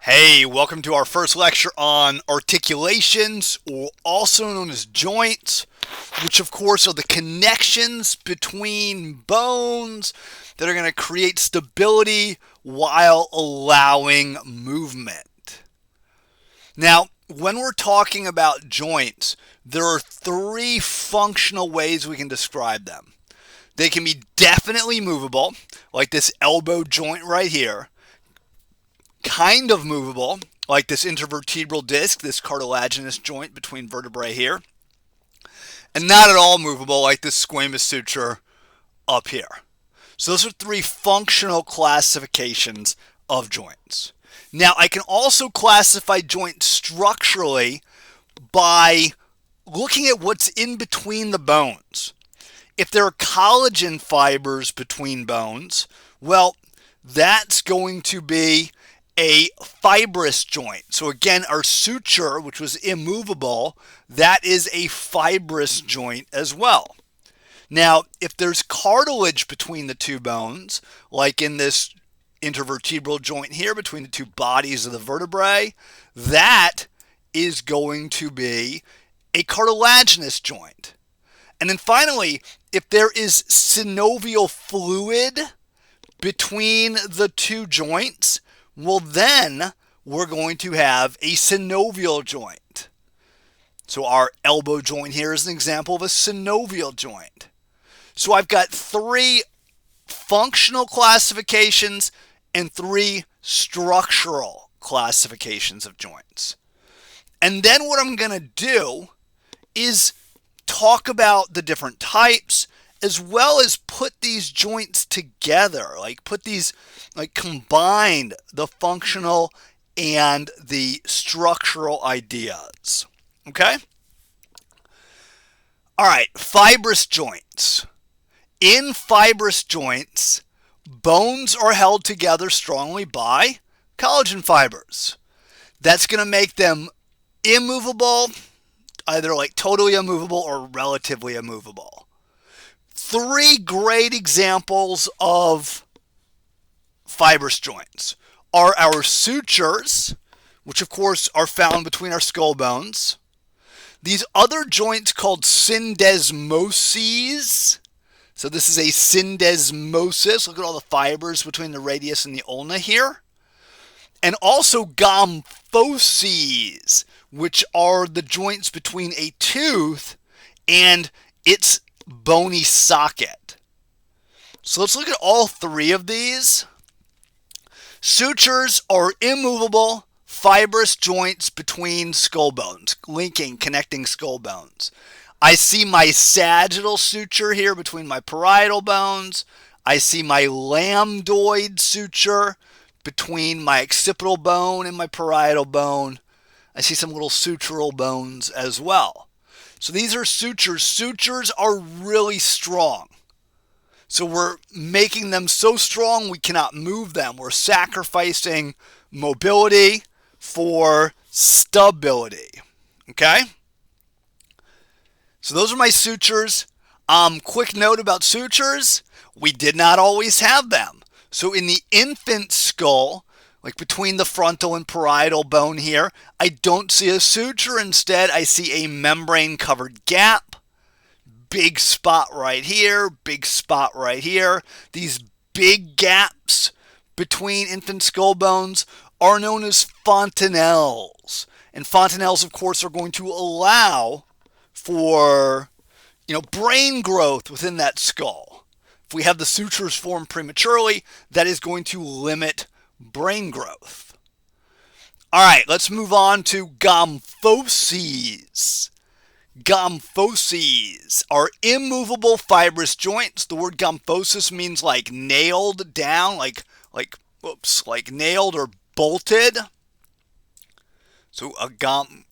Hey, welcome to our first lecture on articulations, or also known as joints, which of course are the connections between bones that are going to create stability while allowing movement. Now, when we're talking about joints, there are three functional ways we can describe them. They can be definitely movable, like this elbow joint right here. Kind of movable, like this intervertebral disc, this cartilaginous joint between vertebrae here, and not at all movable, like this squamous suture up here. So those are three functional classifications of joints. Now, I can also classify joints structurally by looking at what's in between the bones. If there are collagen fibers between bones, well, that's going to be a fibrous joint. So again, our suture, which was immovable, that is a fibrous joint as well. Now, if there's cartilage between the two bones, like in this intervertebral joint here between the two bodies of the vertebrae, that is going to be a cartilaginous joint. And then finally, if there is synovial fluid between the two joints, well, then we're going to have a synovial joint. So our elbow joint here is an example of a synovial joint. So I've got three functional classifications and three structural classifications of joints. And then what I'm going to do is talk about the different types, as well as put these joints together, combine the functional and the structural ideas. Okay? All right, fibrous joints. In fibrous joints, bones are held together strongly by collagen fibers. That's going to make them immovable, either like totally immovable or relatively immovable. Three great examples of fibrous joints are our sutures, which of course are found between our skull bones. These other joints called syndesmoses. So this is a syndesmosis. Look at all the fibers between the radius and the ulna here. And also gomphoses, which are the joints between a tooth and its bony socket. So let's look at all three of these. Sutures are immovable, fibrous joints between skull bones, connecting skull bones. I see my sagittal suture here between my parietal bones. I see my lambdoid suture between my occipital bone and my parietal bone. I see some little sutural bones as well. So these are sutures. Sutures are really strong. So we're making them so strong we cannot move them. We're sacrificing mobility for stability. Okay? So those are my sutures. Quick note about sutures. We did not always have them. So in the infant skull, like between the frontal and parietal bone here, I don't see a suture. Instead, I see a membrane-covered gap. Big spot right here, big spot right here. These big gaps between infant skull bones are known as fontanelles. And fontanelles, of course, are going to allow for, brain growth within that skull. If we have the sutures form prematurely, that is going to limit brain growth. All right, let's move on to gomphoses. Gomphoses are immovable fibrous joints. The word gomphosis means like nailed down, like nailed or bolted. So a gompho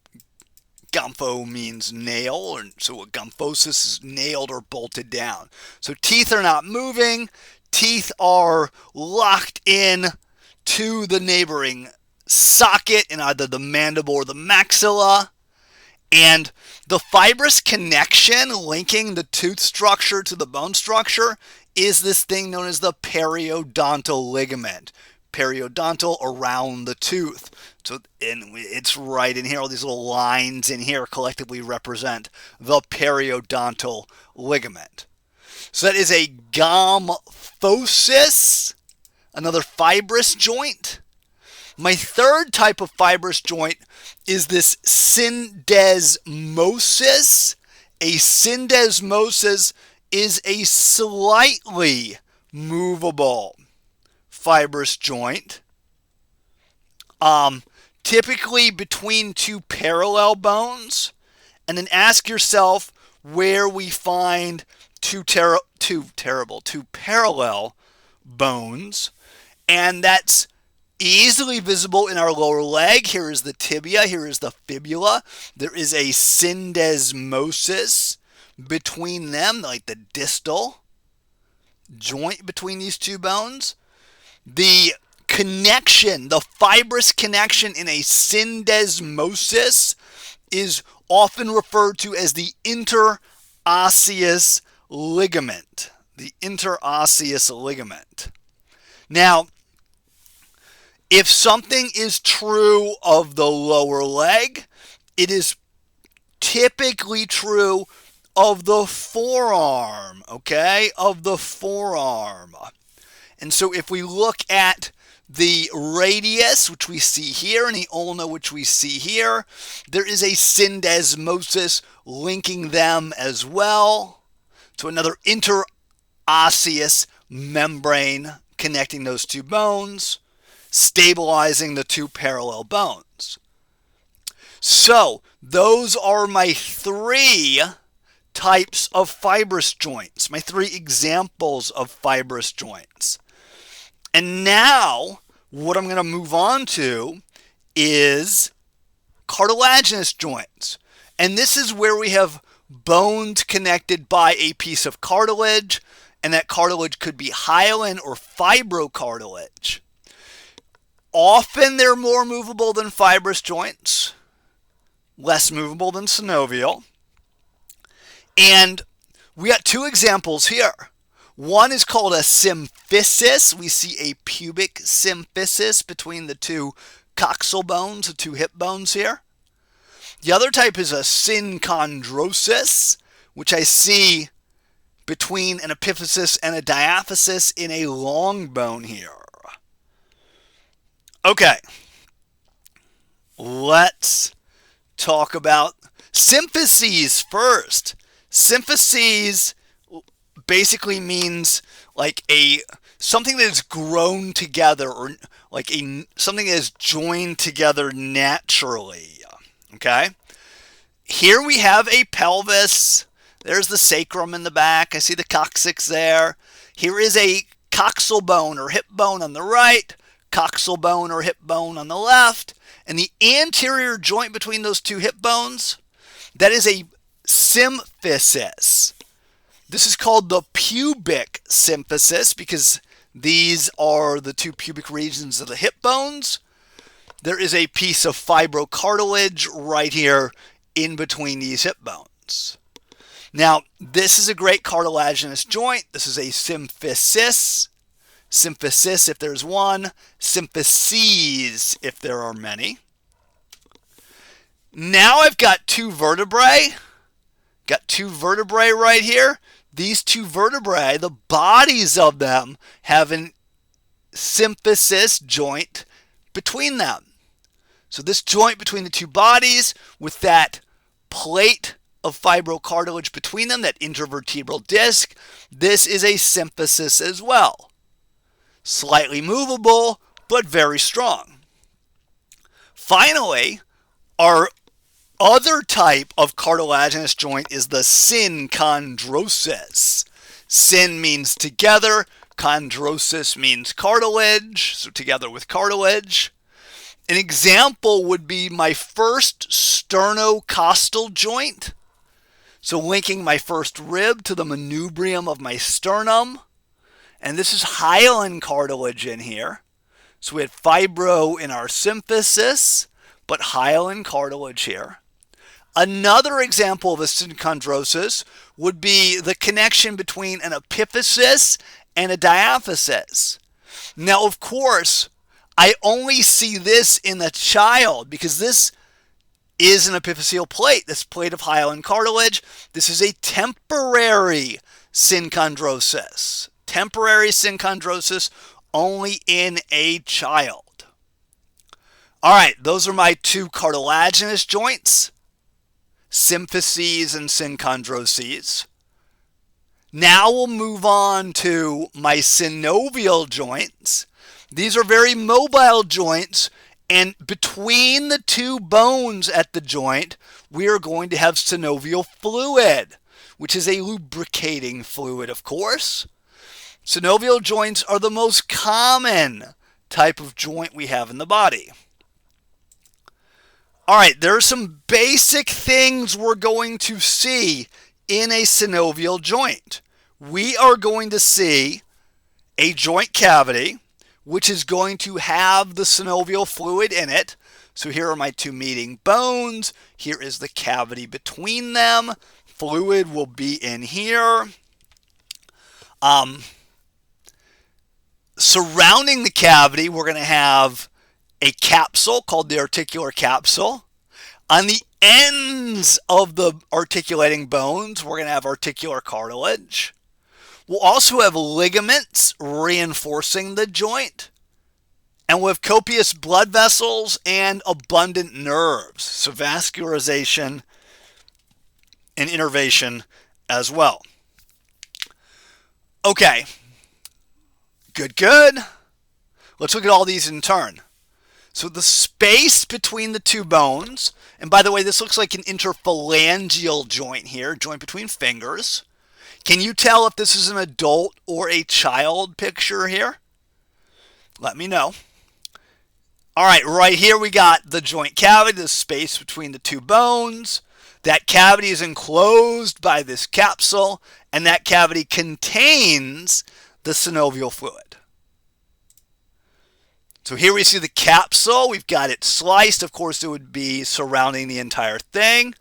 means nail, so a gomphosis is nailed or bolted down. So teeth are not moving. Teeth are locked in to the neighboring socket in either the mandible or the maxilla. And the fibrous connection linking the tooth structure to the bone structure is this thing known as the periodontal ligament. periodontal around the tooth. So it's right in here. All these little lines in here collectively represent the periodontal ligament. So that is a gomphosis, another fibrous joint. My third type of fibrous joint is this syndesmosis. A syndesmosis is a slightly movable fibrous joint, typically between two parallel bones. And then ask yourself where we find two parallel bones, and that's easily visible in our lower leg. Here is the tibia, here is the fibula. There is a syndesmosis between them, like the distal joint between these two bones. The connection, the fibrous connection in a syndesmosis is often referred to as the interosseous ligament. The interosseous ligament. Now, if something is true of the lower leg, it is typically true of the forearm, okay? Of the forearm. And so if we look at the radius, which we see here, and the ulna, which we see here, there is a syndesmosis linking them as well to another interosseous membrane connecting those two bones, stabilizing the two parallel bones. So those are my three types of fibrous joints, my three examples of fibrous joints. And now what I'm going to move on to is cartilaginous joints. And this is where we have bones connected by a piece of cartilage, and that cartilage could be hyaline or fibrocartilage. Often they're more movable than fibrous joints, less movable than synovial. And we got two examples here. One is called a symphysis. We see a pubic symphysis between the two coxal bones, the two hip bones here. The other type is a synchondrosis, which I see between an epiphysis and a diaphysis in a long bone here. Okay, let's talk about symphyses first. Symphyses basically means like something that is grown together, or like something that is joined together naturally. Okay, here we have a pelvis. There's the sacrum in the back. I see the coccyx there. Here is a coxal bone or hip bone on the right, coxal bone or hip bone on the left, and the anterior joint between those two hip bones, that is a symphysis. This is called the pubic symphysis because these are the two pubic regions of the hip bones. There is a piece of fibrocartilage right here in between these hip bones. Now, this is a great cartilaginous joint. This is a symphysis. Symphysis if there's one, symphyses if there are many. Now I've got two vertebrae. Got two vertebrae right here. These two vertebrae, the bodies of them have a symphysis joint between them. So this joint between the two bodies with that plate of fibrocartilage between them, that intervertebral disc, this is a symphysis as well. Slightly movable, but very strong. Finally, our other type of cartilaginous joint is the synchondrosis. Syn means together, chondrosis means cartilage, so together with cartilage. An example would be my first sternocostal joint. So linking my first rib to the manubrium of my sternum. And this is hyaline cartilage in here. So we had fibro in our symphysis, but hyaline cartilage here. Another example of a synchondrosis would be the connection between an epiphysis and a diaphysis. Now, of course, I only see this in the child because this is an epiphyseal plate, this plate of hyaline cartilage. This is a temporary synchondrosis. Temporary synchondrosis only in a child. All right, those are my two cartilaginous joints, symphyses and synchondroses. Now we'll move on to my synovial joints. These are very mobile joints, and between the two bones at the joint, we are going to have synovial fluid, which is a lubricating fluid, of course. Synovial joints are the most common type of joint we have in the body. All right, there are some basic things we're going to see in a synovial joint. We are going to see a joint cavity, which is going to have the synovial fluid in it. So here are my two meeting bones. Here is the cavity between them. Fluid will be in here. Surrounding the cavity, we're going to have a capsule called the articular capsule. On the ends of the articulating bones, we're going to have articular cartilage. We'll also have ligaments reinforcing the joint. And we'll have copious blood vessels and abundant nerves. So vascularization and innervation as well. Okay. Good. Let's look at all these in turn. So the space between the two bones, and by the way, this looks like an interphalangeal joint here, joint between fingers. Can you tell if this is an adult or a child picture here? Let me know. All right, right here we got the joint cavity, the space between the two bones. That cavity is enclosed by this capsule, and that cavity contains the synovial fluid. So here we see the capsule. We've got it sliced. Of course, it would be surrounding the entire thing.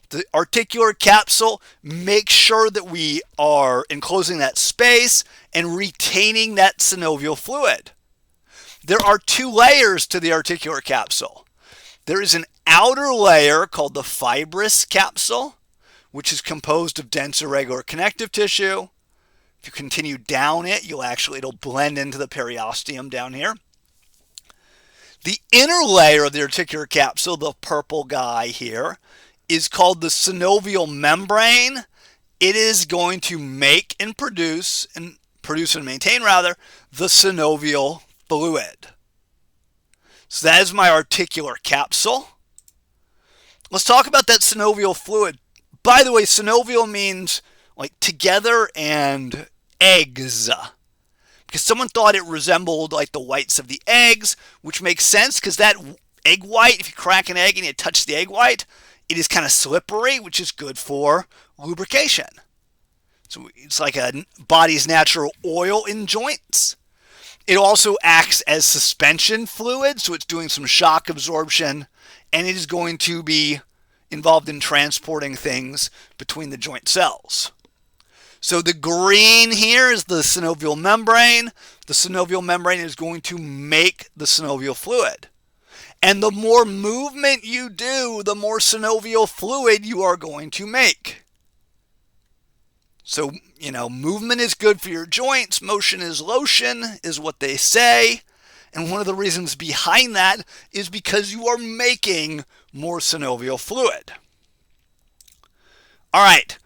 The articular capsule, make sure that we are enclosing that space and retaining that synovial fluid. There are two layers to the articular capsule. There is an outer layer called the fibrous capsule, which is composed of dense irregular connective tissue. If you continue down it, it'll blend into the periosteum down here. The inner layer of the articular capsule, the purple guy here, is called the synovial membrane. It is going to make and produce and maintain the synovial fluid. So that is my articular capsule. Let's talk about that synovial fluid. By the way, synovial means like together and eggs. Because someone thought it resembled like the whites of the eggs, which makes sense because that egg white, if you crack an egg and you touch the egg white, it is kind of slippery, which is good for lubrication. So it's like a body's natural oil in joints. It also acts as suspension fluid, so it's doing some shock absorption, and it is going to be involved in transporting things between the joint cells. So the green here is the synovial membrane. The synovial membrane is going to make the synovial fluid. And the more movement you do, the more synovial fluid you are going to make. So, movement is good for your joints. Motion is lotion, is what they say. And one of the reasons behind that is because you are making more synovial fluid. All right.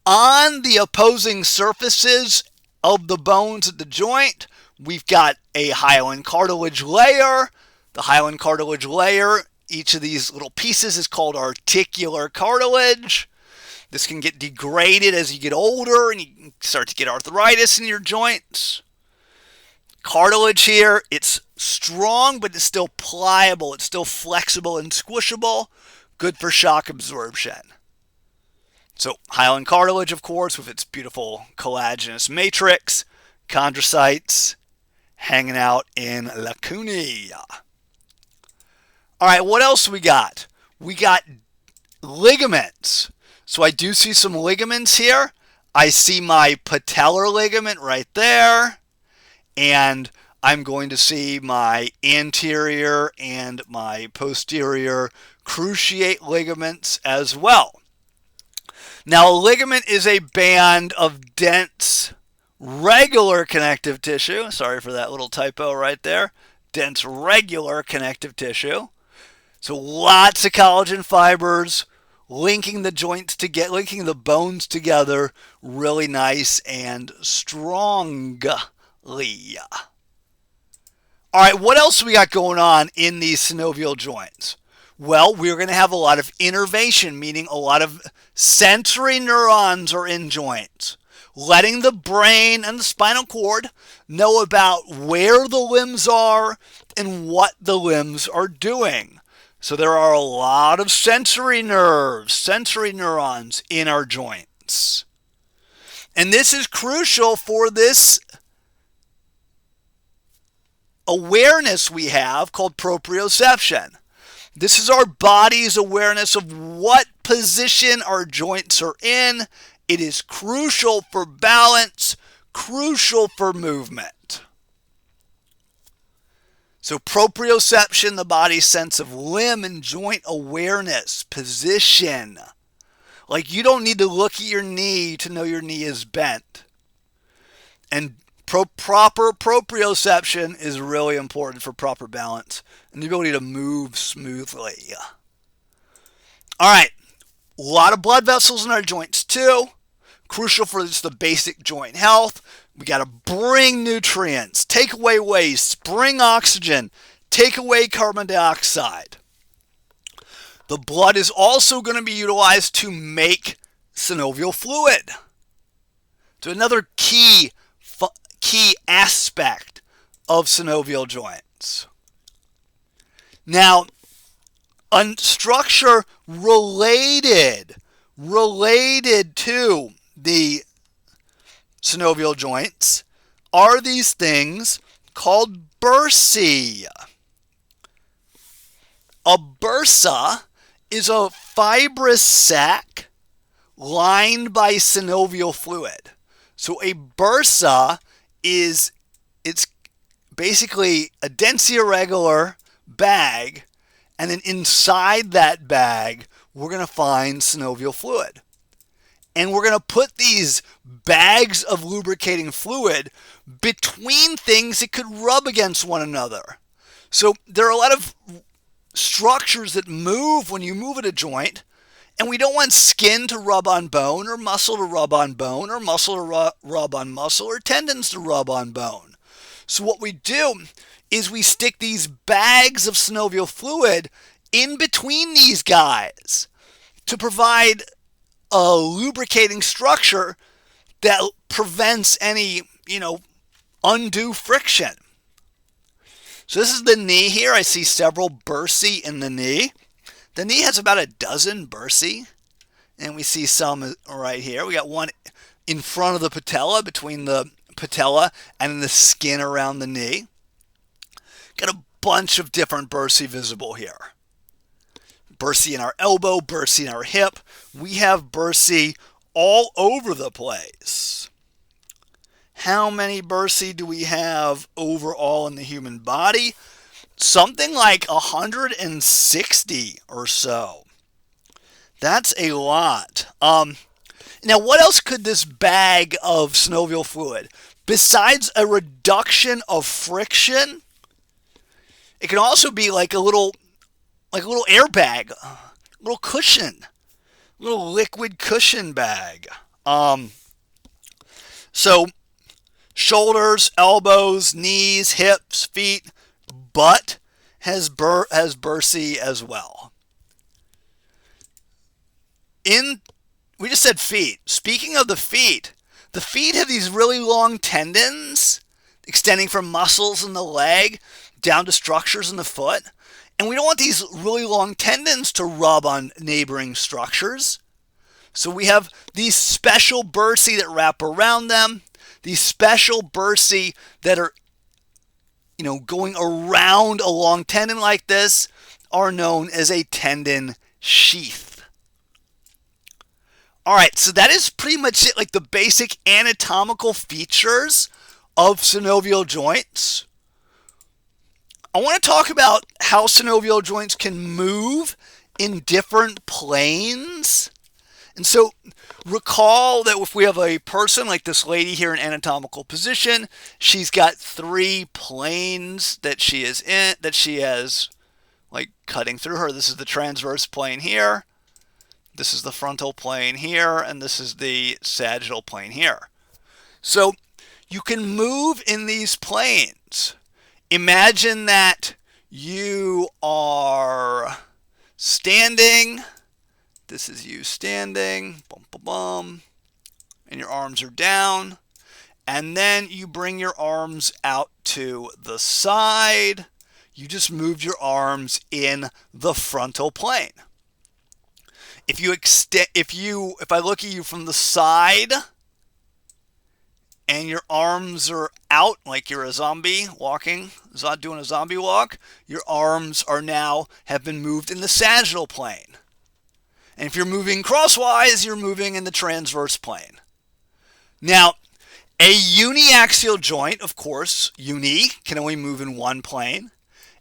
On the opposing surfaces of the bones at the joint, we've got a hyaline cartilage layer. The hyaline cartilage layer, each of these little pieces is called articular cartilage. This can get degraded as you get older and you start to get arthritis in your joints. Cartilage here, it's strong, but it's still pliable. It's still flexible and squishable. Good for shock absorption. So hyaline cartilage, of course, with its beautiful collagenous matrix, chondrocytes hanging out in lacunae. All right, what else we got? We got ligaments. So I do see some ligaments here. I see my patellar ligament right there. And I'm going to see my anterior and my posterior cruciate ligaments as well. Now, a ligament is a band of dense, regular connective tissue. Sorry for that little typo right there. Dense, regular connective tissue. So lots of collagen fibers linking the joints to linking the bones together really nice and strongly. All right, what else we got going on in these synovial joints? Well, we're going to have a lot of innervation, meaning a lot of sensory neurons are in joints, letting the brain and the spinal cord know about where the limbs are and what the limbs are doing. So there are a lot of sensory nerves, sensory neurons in our joints. And this is crucial for this awareness we have called proprioception. This is our body's awareness of what position our joints are in. It is crucial for balance, crucial for movement. So proprioception, the body's sense of limb and joint awareness, position. Like you don't need to look at your knee to know your knee is bent. And proper proprioception is really important for proper balance and the ability to move smoothly. All right, a lot of blood vessels in our joints too. Crucial for just the basic joint health. We got to bring nutrients, take away waste, bring oxygen, take away carbon dioxide. The blood is also going to be utilized to make synovial fluid. So another key aspect of synovial joints. Now, a structure related to the synovial joints are these things called bursae. A bursa is a fibrous sac lined by synovial fluid. So a bursa it's basically a dense irregular bag, and then inside that bag we're going to find synovial fluid. And we're going to put these bags of lubricating fluid between things that could rub against one another. So there are a lot of structures that move when you move at a joint, and we don't want skin to rub on bone, or muscle to rub on bone, or muscle to rub on muscle, or tendons to rub on bone. So what we do is we stick these bags of synovial fluid in between these guys to provide a lubricating structure that prevents any, undue friction. So this is the knee here. I see several bursae in the knee. The knee has about a dozen bursae, and we see some right here. We got one in front of the patella, between the patella and the skin around the knee. Got a bunch of different bursae visible here. Bursae in our elbow, bursae in our hip. We have bursae all over the place. How many bursae do we have overall in the human body? Something like 160 or so. That's a lot. Now, what else could this bag of synovial fluid, besides a reduction of friction? It can also be like a little airbag, a little cushion, a little liquid cushion bag. So shoulders, elbows, knees, hips, feet, butt has bursae as well. We just said feet. Speaking of the feet have these really long tendons extending from muscles in the leg down to structures in the foot. And we don't want these really long tendons to rub on neighboring structures. So we have these special bursae that wrap around them. These special bursae that are, going around a long tendon like this are known as a tendon sheath. All right, so that is pretty much it, like the basic anatomical features of synovial joints. I want to talk about how synovial joints can move in different planes. And so recall that if we have a person like this lady here in anatomical position, she's got 3 planes that she is in, that she has like cutting through her. This is the transverse plane here. This is the frontal plane here, and this is the sagittal plane here. So you can move in these planes. Imagine that you are standing. This is you standing, bum, bum, bum, and your arms are down. And then you bring your arms out to the side. You just moved your arms in the frontal plane. If I look at you from the side and your arms are out like you're a zombie walking, doing a zombie walk, your arms are now have been moved in the sagittal plane. And if you're moving crosswise, you're moving in the transverse plane. Now, a uniaxial joint, of course, uni, can only move in one plane.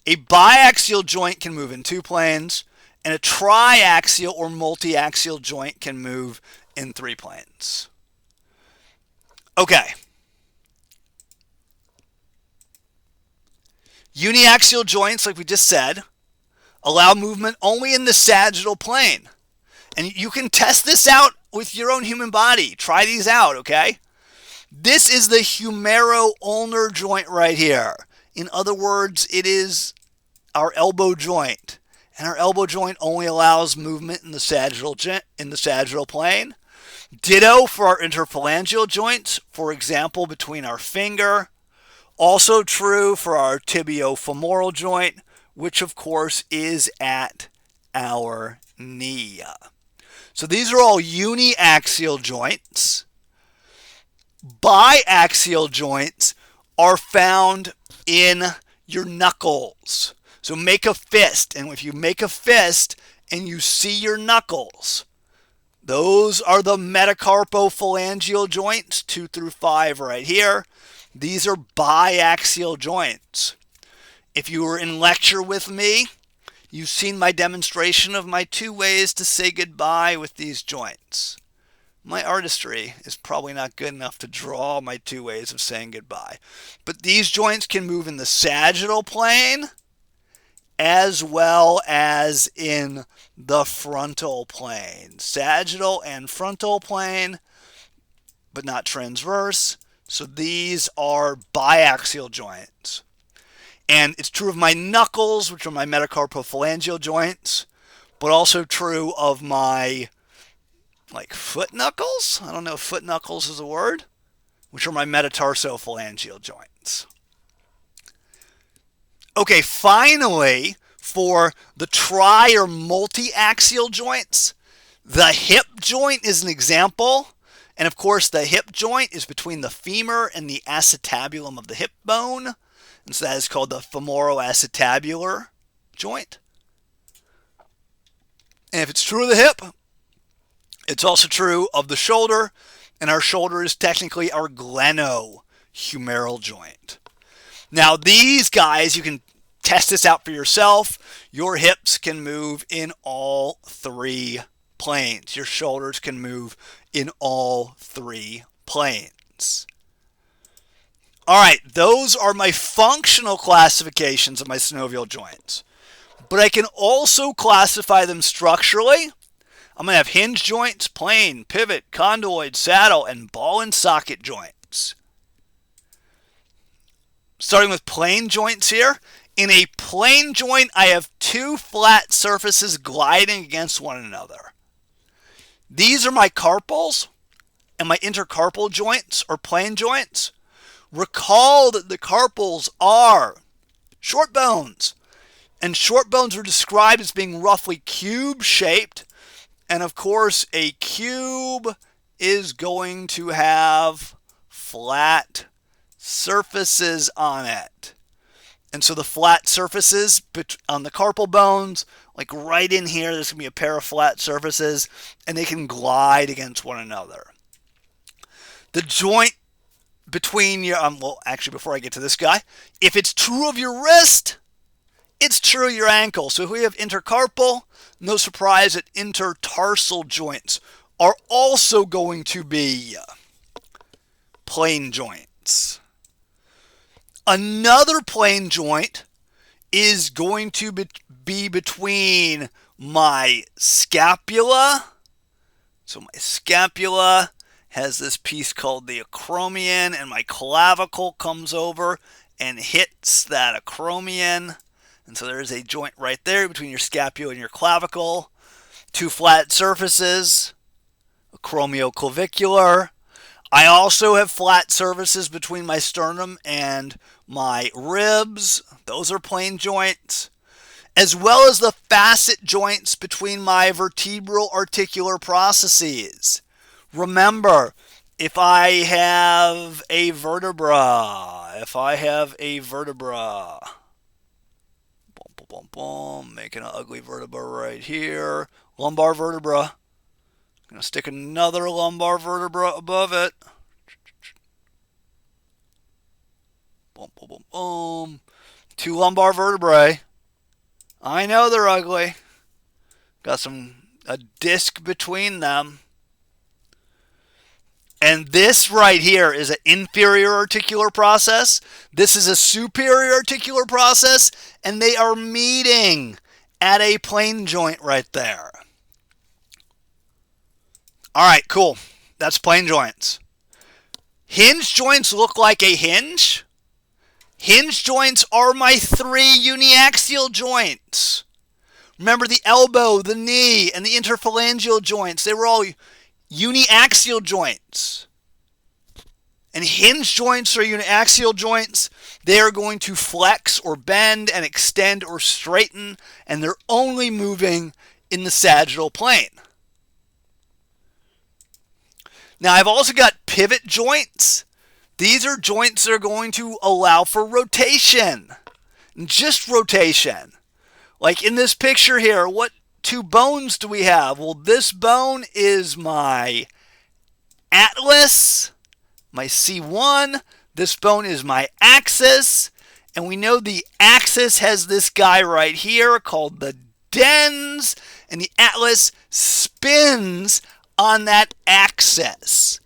A biaxial joint can move in 2 planes. And a triaxial or multiaxial joint can move in 3 planes. Okay. Uniaxial joints, like we just said, allow movement only in the sagittal plane. And you can test this out with your own human body. Try these out, okay? This is the humero-ulnar joint right here. In other words, it is our elbow joint. And our elbow joint only allows movement in the sagittal plane. Ditto for our interphalangeal joints, for example, between our finger. Also true for our tibiofemoral joint, which of course is at our knee. So these are all uniaxial joints. Biaxial joints are found in your knuckles. So make a fist, and if you make a fist and you see your knuckles, those are the metacarpophalangeal joints, 2 through 5 right here. These are biaxial joints. If you were in lecture with me, you've seen my demonstration of my 2 ways to say goodbye with these joints. My artistry is probably not good enough to draw my 2 ways of saying goodbye. But these joints can move in the sagittal plane as well as in the frontal plane. Sagittal and frontal plane, but not transverse. So these are biaxial joints. And it's true of my knuckles, which are my metacarpophalangeal joints, but also true of my foot knuckles. I don't know if foot knuckles is a word, which are my metatarsophalangeal joints. Okay, finally, for the tri or multi-axial joints, the hip joint is an example. And of course, the hip joint is between the femur and the acetabulum of the hip bone. And so that is called the femoroacetabular joint. And if it's true of the hip, it's also true of the shoulder. And our shoulder is technically our glenohumeral joint. Now, these guys, you can test this out for yourself. Your hips can move in all 3 planes. Your shoulders can move in all 3 planes. All right, those are my functional classifications of my synovial joints. But I can also classify them structurally. I'm going to have hinge joints, plane, pivot, condyloid, saddle, and ball and socket joints. Starting with plane joints here. In a plane joint, I have 2 flat surfaces gliding against one another. These are my carpals and my intercarpal joints or plane joints. Recall that the carpals are short bones, and short bones are described as being roughly cube-shaped. And of course, a cube is going to have flat surfaces on it. And so the flat surfaces on the carpal bones, like right in here, there's going to be a pair of flat surfaces, and they can glide against one another. The joint between your, well, actually, before I get to this guy, if it's true of your wrist, through your ankle. So if we have intercarpal, no surprise that intertarsal joints are also going to be plane joints. Another plane joint is going to be between my scapula. So my scapula has this piece called the acromion, and my clavicle comes over and hits that acromion. And so there's a joint right there between your scapula and your clavicle. Two flat surfaces, acromioclavicular. I also have flat surfaces between my sternum and my ribs. Those are plane joints. As well as the facet joints between my vertebral articular processes. Remember, if I have a vertebra, making an ugly vertebra right here, lumbar vertebra. Going to stick another lumbar vertebra above it. Boom, boom, boom, boom. Two lumbar vertebrae. I know they're ugly. Got a disc between them. And this right here is an inferior articular process. This is a superior articular process. And they are meeting at a plane joint right there. All right, cool. That's plane joints. Hinge joints look like a hinge. Hinge joints are my three uniaxial joints. Remember the elbow, the knee, and the interphalangeal joints. They were all uniaxial joints. And hinge joints are uniaxial joints. They are going to flex or bend and extend or straighten, and they're only moving in the sagittal plane. Now I've also got pivot joints. These are joints that are going to allow for rotation. Just rotation. Like in this picture here, what two bones do we have? Well, this bone is my atlas, my C1. This bone is my axis. And we know the axis has this guy right here called the dens. And the atlas spins on that axis.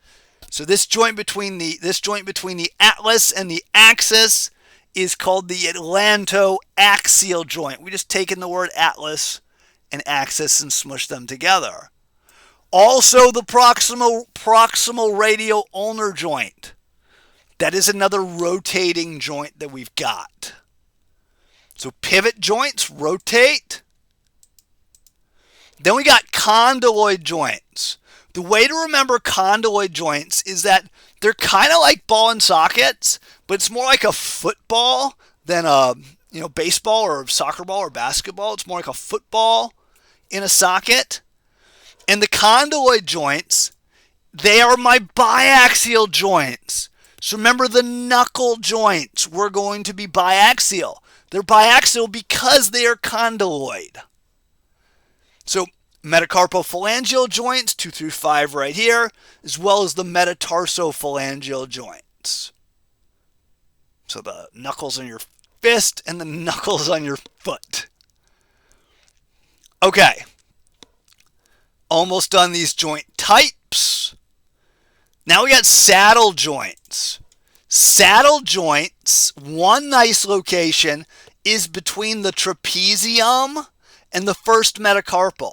So this joint between the atlas and the axis is called the atlantoaxial joint. We just taken the word atlas and axis and smushed them together. Also the proximal radial ulnar joint. That is another rotating joint that we've got. So pivot joints rotate. Then we got condyloid joints. The way to remember condyloid joints is that they're kind of like ball and sockets, but it's more like a football than a baseball or soccer ball or basketball. It's more like a football in a socket. And the condyloid joints, they are my biaxial joints. So remember the knuckle joints were going to be biaxial. They're biaxial because they are condyloid. So metacarpophalangeal joints, 2 through 5 right here, as well as the metatarsophalangeal joints. So the knuckles on your fist and the knuckles on your foot. Okay. Almost done these joint types. Now we got saddle joints. Saddle joints, one nice location is between the trapezium and the first metacarpal.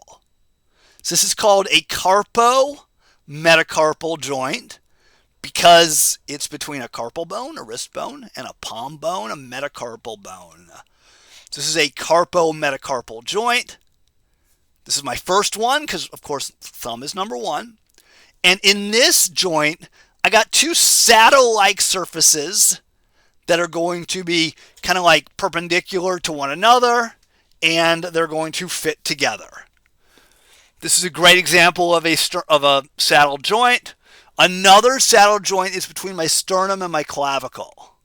So this is called a carpo-metacarpal joint because it's between a carpal bone, a wrist bone, and a palm bone, a metacarpal bone. So this is a carpo-metacarpal joint. This is my first one because, of course, thumb is number one. And in this joint, I got two saddle-like surfaces that are going to be kind of like perpendicular to one another, and they're going to fit together. This is a great example of a saddle joint. Another saddle joint is between my sternum and my clavicle,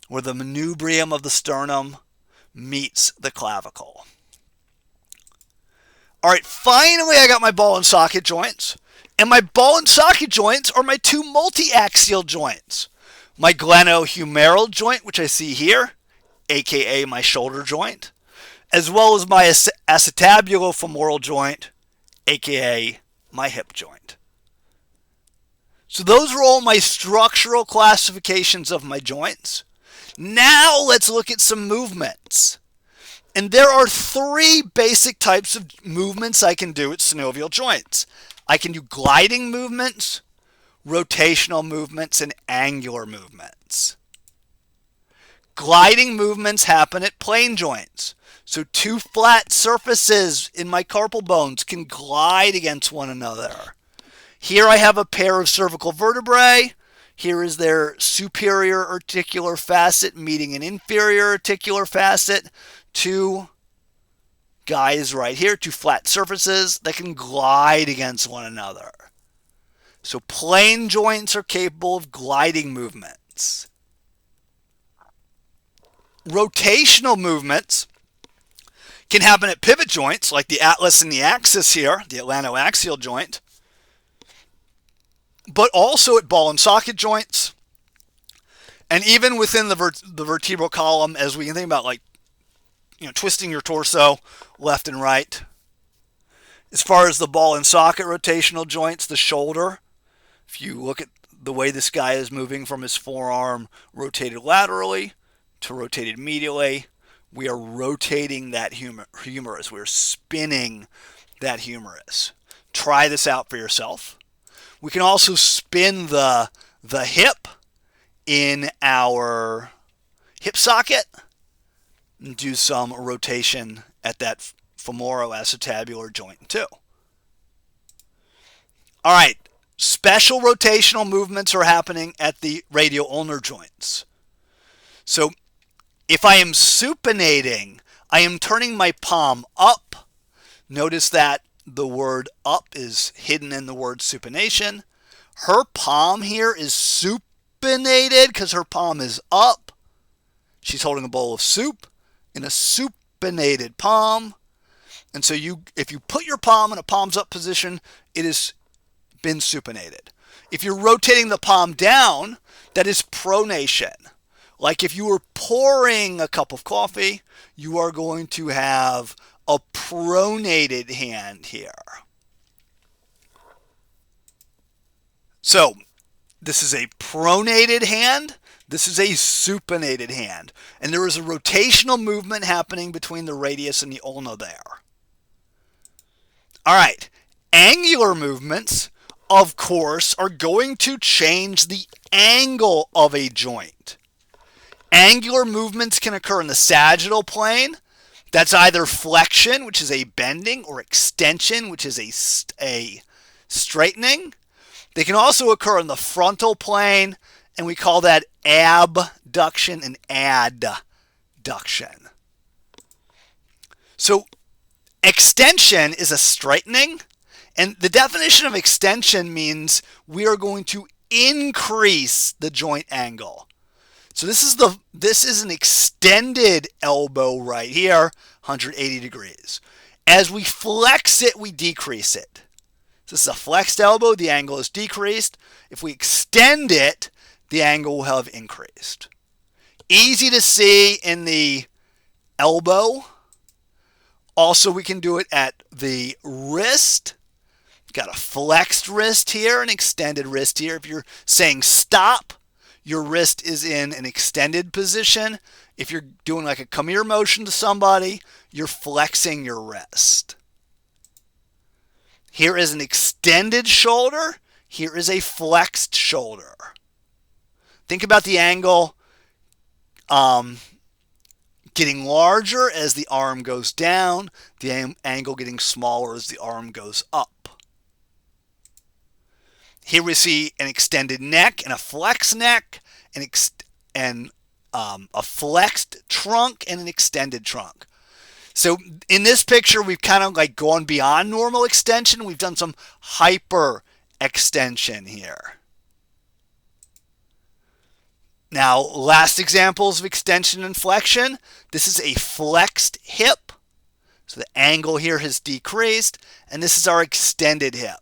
where the manubrium of the sternum meets the clavicle. All right, finally I got my ball and socket joints. And my ball and socket joints are my two multi-axial joints. My glenohumeral joint, which I see here, aka my shoulder joint, as well as my acetabulofemoral joint, aka my hip joint. So those are all my structural classifications of my joints. Now let's look at some movements. And there are three basic types of movements I can do at synovial joints. I can do gliding movements, rotational movements, and angular movements. Gliding movements happen at plane joints. So two flat surfaces in my carpal bones can glide against one another. Here I have a pair of cervical vertebrae. Here is their superior articular facet meeting an inferior articular facet. Two guys right here, two flat surfaces that can glide against one another. So plane joints are capable of gliding movements. Rotational movements can happen at pivot joints like the atlas and the axis here, the atlantoaxial joint, but also at ball and socket joints, and even within the vertebral column, as we can think about, like, twisting your torso left and right. As far as the ball and socket rotational joints, the shoulder, if you look at the way this guy is moving from his forearm rotated laterally to rotated medially, we are rotating that humerus. We're spinning that humerus. Try this out for yourself. We can also spin the hip in our hip socket and do some rotation at that femoroacetabular joint too. All right, special rotational movements are happening at the radioulnar joints. So if I am supinating, I am turning my palm up. Notice that the word up is hidden in the word supination. Her palm here is supinated because her palm is up. She's holding a bowl of soup in a supinated palm. And so if you put your palm in a palms up position, it has been supinated. If you're rotating the palm down, that is pronation. Like if you were pouring a cup of coffee, you are going to have a pronated hand here. So this is a pronated hand. This is a supinated hand. And there is a rotational movement happening between the radius and the ulna there. All right. Angular movements, of course, are going to change the angle of a joint. Angular movements can occur in the sagittal plane. That's either flexion, which is a bending, or extension, which is a straightening. They can also occur in the frontal plane, and we call that abduction and adduction. So extension is a straightening, and the definition of extension means we are going to increase the joint angle. So this is an extended elbow right here, 180 degrees. As we flex it, we decrease it. So this is a flexed elbow, the angle is decreased. If we extend it, the angle will have increased. Easy to see in the elbow. Also, we can do it at the wrist. Got a flexed wrist here, an extended wrist here. If you're saying stop, your wrist is in an extended position. If you're doing like a come here motion to somebody, you're flexing your wrist. Here is an extended shoulder. Here is a flexed shoulder. Think about the angle getting larger as the arm goes down, the angle getting smaller as the arm goes up. Here we see an extended neck and a flexed neck, and a flexed trunk and an extended trunk. So in this picture, we've kind of like gone beyond normal extension. We've done some hyper extension here. Now, last examples of extension and flexion. This is a flexed hip. So the angle here has decreased, and this is our extended hip.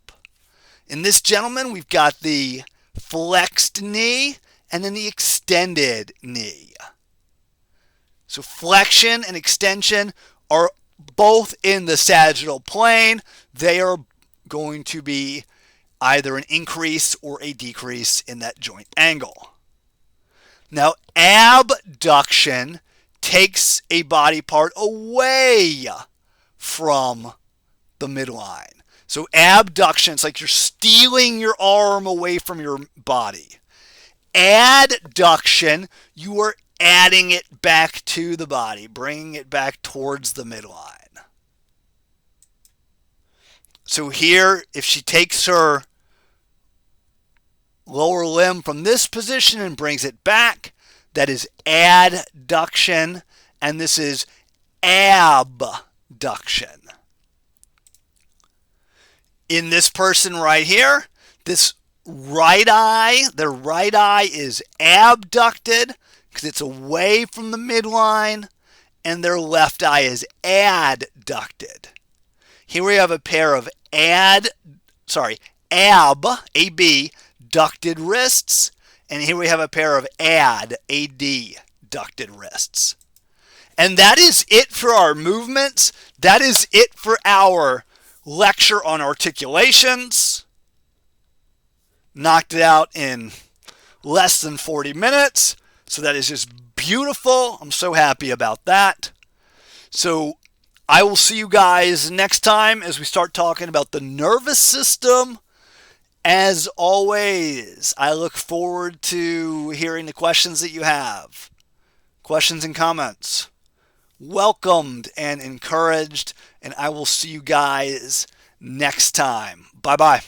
In this gentleman, we've got the flexed knee and then the extended knee. So flexion and extension are both in the sagittal plane. They are going to be either an increase or a decrease in that joint angle. Now, abduction takes a body part away from the midline. So abduction, it's like you're stealing your arm away from your body. Adduction, you are adding it back to the body, bringing it back towards the midline. So here, if she takes her lower limb from this position and brings it back, that is adduction, and this is abduction. In this person right here, this right eye, their right eye is abducted because it's away from the midline, and their left eye is adducted. Here we have a pair of abducted wrists, and here we have a pair of adducted wrists. And that is it for our movements. That is it for our lecture on articulations. Knocked it out in less than 40 minutes. So that is just beautiful. I'm so happy about that. So I will see you guys next time as we start talking about the nervous system. As always, I look forward to hearing the questions that you have. Questions and comments. Welcomed and encouraged, and I will see you guys next time. Bye-bye.